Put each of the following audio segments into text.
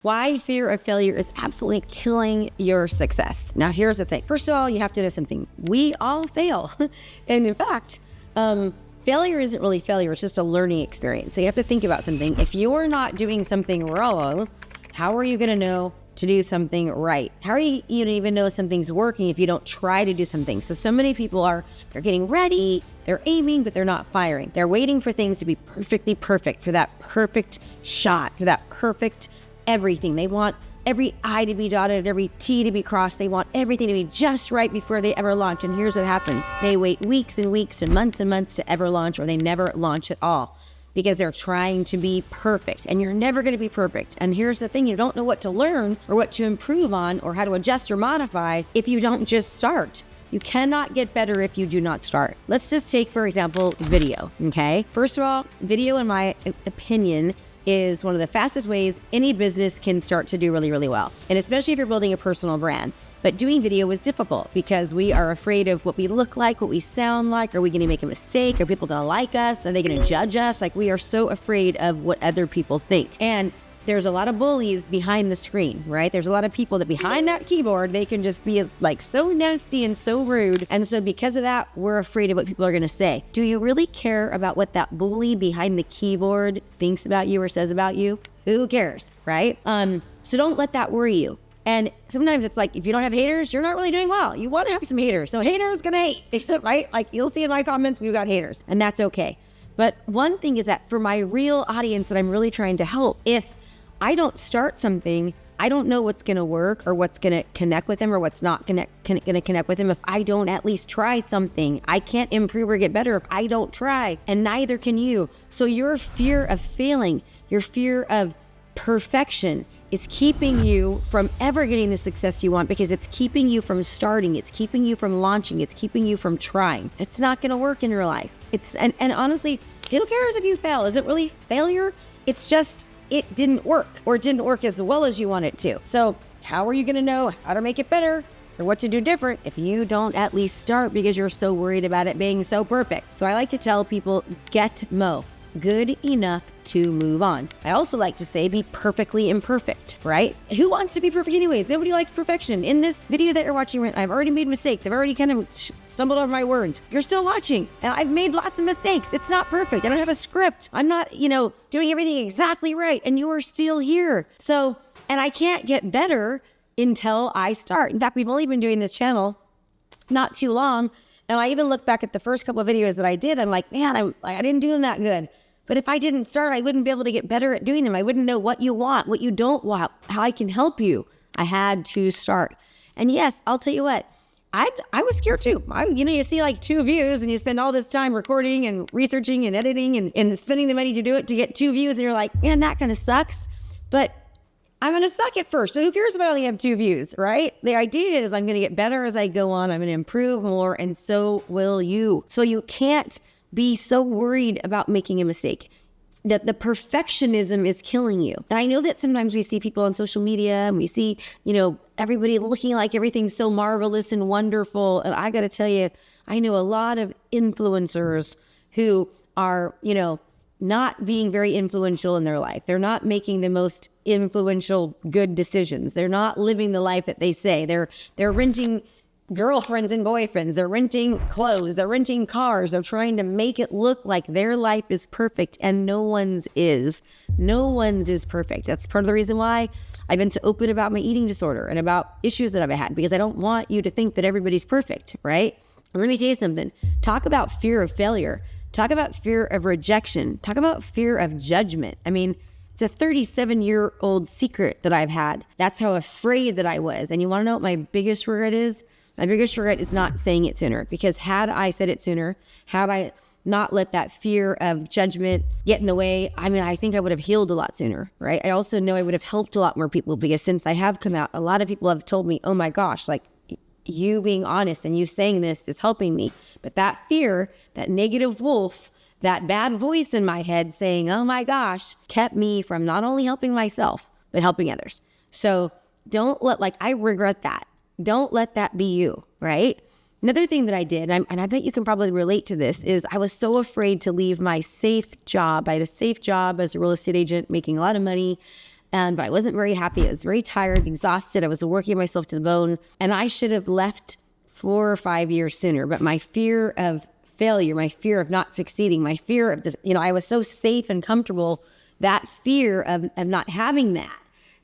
Why fear of failure is absolutely killing your success. Now, here's the thing. First of all, you have to know something. We all fail. And in fact, failure isn't really failure. It's just a learning experience. So you have to think about something. If you're not doing something wrong, how are you going to know to do something right? How are you even know something's working if you don't try to do something? So many people they're getting ready, they're aiming, but they're not firing. They're waiting for things to be perfectly perfect, for that perfect shot, for that perfect everything. They want every I to be dotted, every T to be crossed. They want everything to be just right before they ever launch. And here's what happens. They wait weeks and weeks and months to ever launch, or they never launch at all because they're trying to be perfect. And you're never going to be perfect. And here's the thing. You don't know what to learn or what to improve on or how to adjust or modify if you don't just start. You cannot get better if you do not start. Let's just take, for example, video, okay? First of all, video, in my opinion, is one of the fastest ways any business can start to do really, really well. And especially if you're building a personal brand. But doing video is difficult because we are afraid of what we look like, what we sound like. Are we going to make a mistake? Are people going to like us? Are they going to judge us? Like, we are so afraid of what other people think. And there's a lot of bullies behind the screen, right? There's a lot of people that behind that keyboard, they can just be like so nasty and so rude. And so because of that, we're afraid of what people are going to say. Do you really care about what that bully behind the keyboard thinks about you or says about you? Who cares, right? So don't let that worry you. And sometimes it's like, if you don't have haters, you're not really doing well. You want to have some haters. So haters gonna hate, right? Like, you'll see in my comments, we've got haters, and that's okay. But one thing is that for my real audience that I'm really trying to help, if I don't start something, I don't know what's going to work or what's going to connect with them or what's not going to connect with them if I don't at least try something. I can't improve or get better if I don't try, and neither can you. So your fear of failing, your fear of perfection is keeping you from ever getting the success you want, because it's keeping you from starting. It's keeping you from launching. It's keeping you from trying. It's not going to work in your life. And honestly, who cares if you fail? Is it really failure? It's just, it didn't work, or it didn't work as well as you want it to. So how are you going to know how to make it better or what to do different if you don't at least start because you're so worried about it being so perfect? So I like to tell people, get Mo, good enough to move on. I also like to say, be perfectly imperfect, right? Who wants to be perfect anyways? Nobody likes perfection. In this video that you're watching, I've already made mistakes. I've already kind of stumbled over my words. You're still watching, and I've made lots of mistakes. It's not perfect. I don't have a script. I'm not, doing everything exactly right, and you are still here. So, and I can't get better until I start. In fact, we've only been doing this channel not too long, and I even look back at the first couple of videos that I did. I'm like, man, I didn't do them that good. But if I didn't start, I wouldn't be able to get better at doing them. I wouldn't know what you want, what you don't want, how I can help you. I had to start. And yes, I'll tell you what, I was scared too. You see like 2 views and you spend all this time recording and researching and editing and spending the money to do it to get 2 views. And you're like, man, that kind of sucks. But I'm going to suck at first. So who cares if I only have 2 views, right? The idea is I'm going to get better as I go on. I'm going to improve more, and so will you. So you can't be so worried about making a mistake. That the perfectionism is killing you. And I know that sometimes we see people on social media and we see, everybody looking like everything's so marvelous and wonderful. And I got to tell you, I know a lot of influencers who are, not being very influential in their life. They're not making the most influential, good decisions. They're not living the life that they say. They're renting girlfriends and boyfriends. They're renting clothes. They're renting cars. They're trying to make it look like their life is perfect, and no one's is. No one's is perfect. That's part of the reason why I've been so open about my eating disorder and about issues that I've had, because I don't want you to think that everybody's perfect, right? And let me tell you something. Talk about fear of failure. Talk about fear of rejection. Talk about fear of judgment. I mean, it's a 37-year-old secret that I've had. That's how afraid that I was. And you want to know what my biggest regret is? My biggest regret is not saying it sooner, because had I said it sooner, had I not let that fear of judgment get in the way, I think I would have healed a lot sooner, right? I also know I would have helped a lot more people, because since I have come out, a lot of people have told me, oh my gosh, like, you being honest and you saying this is helping me. But that fear, that negative wolf, that bad voice in my head saying, oh my gosh, kept me from not only helping myself, but helping others. So don't I regret that. Don't let that be you, right? Another thing that I did, and I bet you can probably relate to this, is I was so afraid to leave my safe job. I had a safe job as a real estate agent, making a lot of money, but I wasn't very happy. I was very tired, exhausted. I was working myself to the bone, and I should have left 4 or 5 years sooner. But my fear of failure, my fear of not succeeding, my fear of this, I was so safe and comfortable. That fear of not having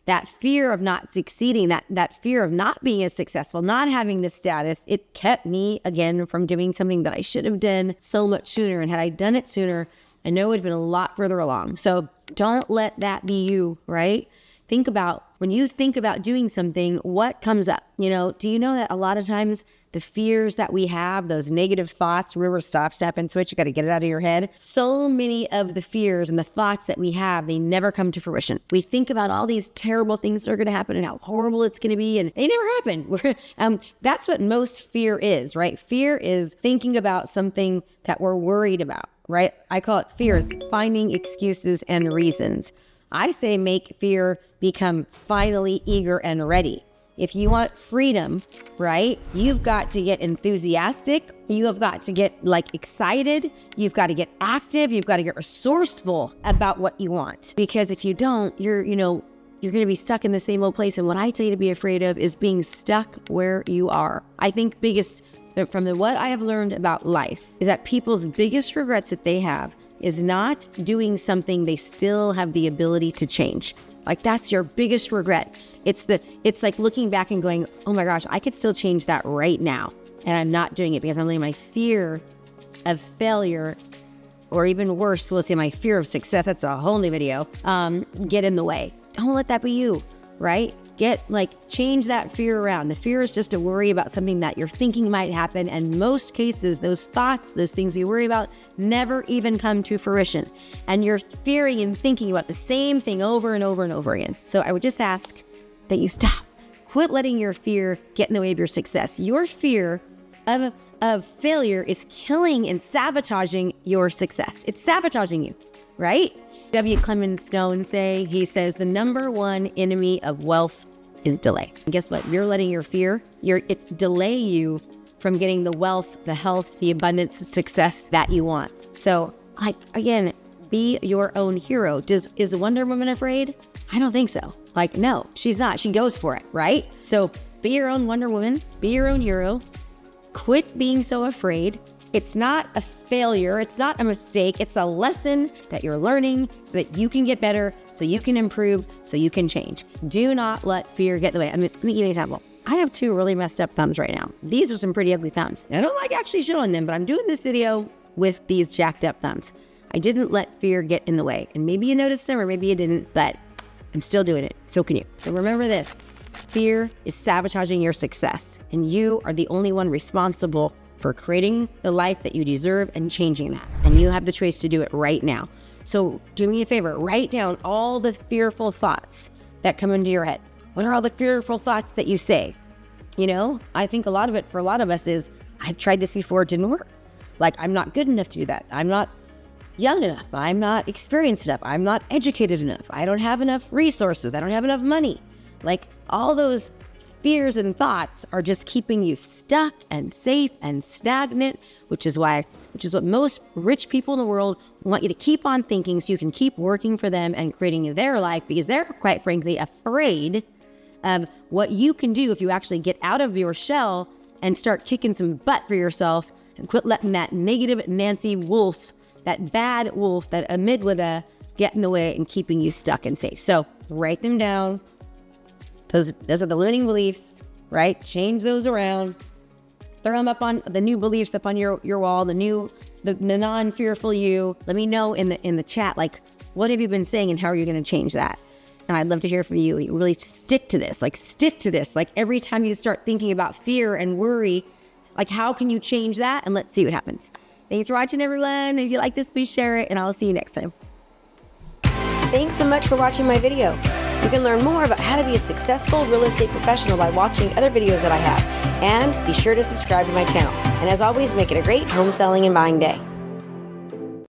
that fear of not succeeding, that fear of not being as successful, not having the status, it kept me again from doing something that I should have done so much sooner. And had I done it sooner, I know it would have been a lot further along. So don't let that be you, right? Think about, when you think about doing something, what comes up? Do you know that a lot of times the fears that we have, those negative thoughts, remember, stop, and switch, you got to get it out of your head. So many of the fears and the thoughts that we have, they never come to fruition. We think about all these terrible things that are going to happen and how horrible it's going to be, and they never happen. That's what most fear is, right? Fear is thinking about something that we're worried about, right? I call it fears, finding excuses and reasons. I say make fear become finally eager and ready. If you want freedom, right, you've got to get enthusiastic. You have got to get excited. You've got to get active. You've got to get resourceful about what you want. Because if you don't, you're going to be stuck in the same old place. And what I tell you to be afraid of is being stuck where you are. I think what I have learned about life is that people's biggest regrets that they have is not doing something they still have the ability to change. That's your biggest regret. It's like looking back and going, oh my gosh, I could still change that right now. And I'm not doing it because I'm letting my fear of failure, or even worse, we'll say my fear of success, that's a whole new video, get in the way. Don't let that be you, right? Change that fear around. The fear is just a worry about something that you're thinking might happen. And most cases, those thoughts, those things we worry about never even come to fruition. And you're fearing and thinking about the same thing over and over and over again. So I would just ask that you stop. Quit letting your fear get in the way of your success. Your fear of failure is killing and sabotaging your success. It's sabotaging you, right? W. Clement Stone he says, the number one enemy of wealth is delay. And guess what? You're letting your fear, it's delay you from getting the wealth, the health, the abundance, the success that you want. So again, be your own hero. Is Wonder Woman afraid? I don't think so. No, she's not. She goes for it, right? So be your own Wonder Woman, be your own hero. Quit being so afraid. It's not a failure. It's not a mistake. It's a lesson that you're learning so that you can get better, so you can improve, so you can change. Do not let fear get in the way. Let me give you an example. I have 2 really messed up thumbs right now. These are some pretty ugly thumbs. I don't like actually showing them, but I'm doing this video with these jacked up thumbs. I didn't let fear get in the way. And maybe you noticed them or maybe you didn't, but I'm still doing it. So can you. So remember this. Fear is sabotaging your success, and you are the only one responsible for creating the life that you deserve and changing that. And you have the choice to do it right now. So do me a favor, write down all the fearful thoughts that come into your head. What are all the fearful thoughts that you say? I think a lot of it for a lot of us is, I've tried this before, it didn't work. I'm not good enough to do that. I'm not young enough. I'm not experienced enough. I'm not educated enough. I don't have enough resources. I don't have enough money. All those fears and thoughts are just keeping you stuck and safe and stagnant, which is what most rich people in the world want you to keep on thinking so you can keep working for them and creating their life, because they're quite frankly afraid of what you can do if you actually get out of your shell and start kicking some butt for yourself and quit letting that negative Nancy wolf, that bad wolf, that amygdala get in the way and keeping you stuck and safe. So write them down. Those are the limiting beliefs, right? Change those around. Throw them up on the new beliefs up on your wall, the non-fearful you. Let me know in the chat, what have you been saying and how are you going to change that? And I'd love to hear from you. You really stick to this. Every time you start thinking about fear and worry, how can you change that? And let's see what happens. Thanks for watching, everyone. If you like this, please share it, and I'll see you next time. Thanks so much for watching my video. You can learn more about how to be a successful real estate professional by watching other videos that I have. And be sure to subscribe to my channel. And as always, make it a great home selling and buying day.